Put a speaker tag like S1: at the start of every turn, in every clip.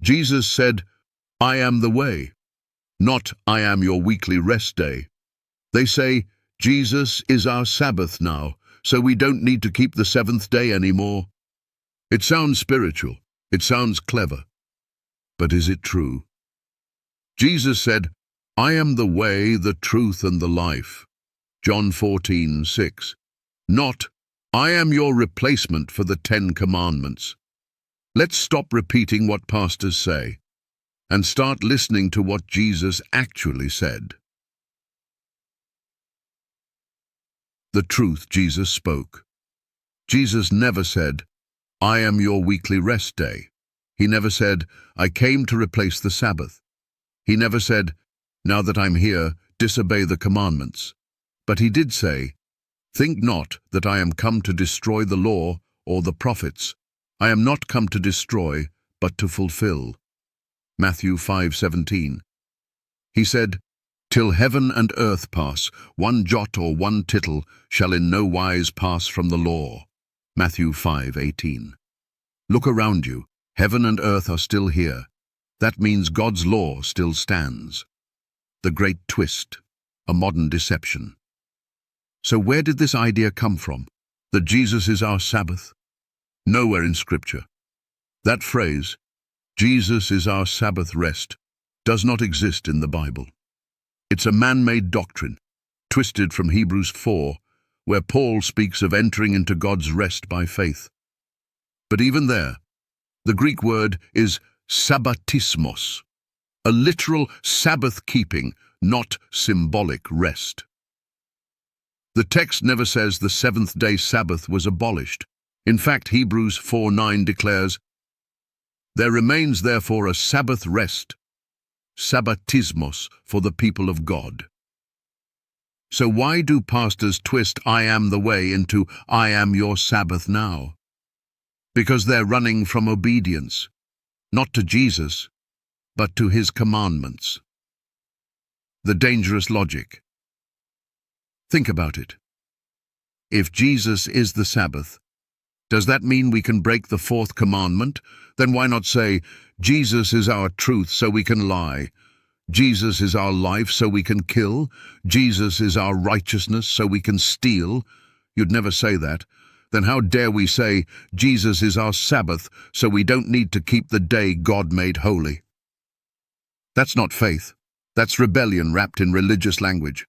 S1: Jesus said, "I am the way," not "I am your weekly rest day." They say, Jesus is our Sabbath now, so we don't need to keep the seventh day anymore. It sounds spiritual, it sounds clever, but is it true? Jesus said, "I am the way, the truth, and the life." John 14:6. Not, "I am your replacement for the 10 Commandments." Let's stop repeating what pastors say and start listening to what Jesus actually said. The truth Jesus spoke. Jesus never said, "I am your weekly rest day." He never said, "I came to replace the Sabbath." He never said, "Now that I'm here, disobey the commandments." But he did say, "Think not that I am come to destroy the law or the prophets. I am not come to destroy, but to fulfill." Matthew 5:17. He said, "Till heaven and earth pass, one jot or one tittle shall in no wise pass from the law." Matthew 5:18. Look around you. Heaven and earth are still here. That means God's law still stands. The great twist, a modern deception. So where did this idea come from, that Jesus is our Sabbath? Nowhere in Scripture. That phrase, "Jesus is our Sabbath rest," does not exist in the Bible. It's a man-made doctrine, twisted from Hebrews 4, where Paul speaks of entering into God's rest by faith. But even there, the Greek word is sabbatismos, a literal Sabbath-keeping, not symbolic rest. The text never says the seventh-day Sabbath was abolished. In fact, Hebrews 4:9 declares, "There remains therefore a Sabbath rest, sabbatismos, for the people of God." So why do pastors twist "I am the way" into "I am your Sabbath now"? Because they're running from obedience, not to Jesus, but to his commandments. The dangerous logic. Think about it. If Jesus is the Sabbath, does that mean we can break the fourth commandment? Then why not say, Jesus is our truth so we can lie. Jesus is our life so we can kill. Jesus is our righteousness so we can steal. You'd never say that. Then how dare we say, Jesus is our Sabbath so we don't need to keep the day God made holy? That's not faith. That's rebellion wrapped in religious language.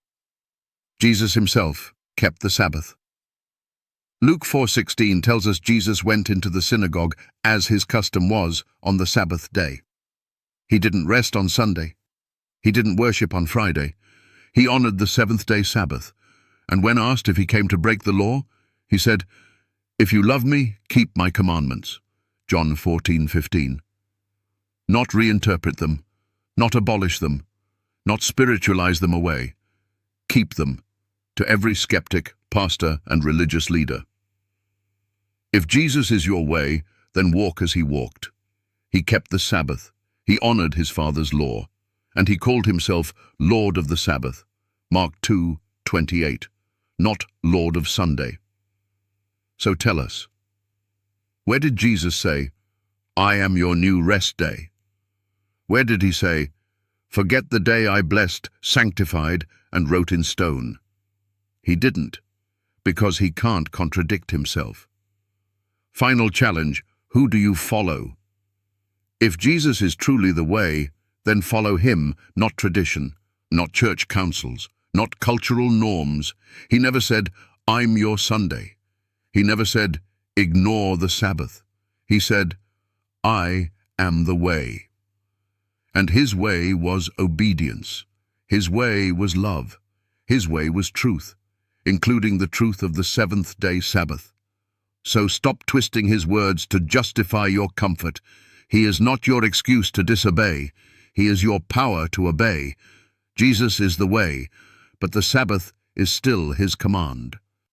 S1: Jesus himself kept the Sabbath. Luke 4:16 tells us Jesus went into the synagogue as his custom was on the Sabbath day. He didn't rest on Sunday. He didn't worship on Friday. He honored the seventh-day Sabbath. And when asked if he came to break the law, he said, "If you love me, keep my commandments." John 14:15. Not reinterpret them, not abolish them, not spiritualize them away. Keep them, to every skeptic, pastor, and religious leader. If Jesus is your way, then walk as he walked. He kept the Sabbath, he honored his Father's law, and he called himself Lord of the Sabbath. Mark 2:28, not Lord of Sunday. So tell us, where did Jesus say, "I am your new rest day"? Where did he say, "Forget the day I blessed, sanctified, and wrote in stone"? He didn't, because he can't contradict himself. Final challenge, who do you follow? If Jesus is truly the way, then follow him, not tradition, not church councils, not cultural norms. He never said, "I'm your Sunday." He never said, "Ignore the Sabbath." He said, "I am the way." And his way was obedience. His way was love. His way was truth, including the truth of the seventh-day Sabbath. So stop twisting his words to justify your comfort. He is not your excuse to disobey. He is your power to obey. Jesus is the way, but the Sabbath is still his command.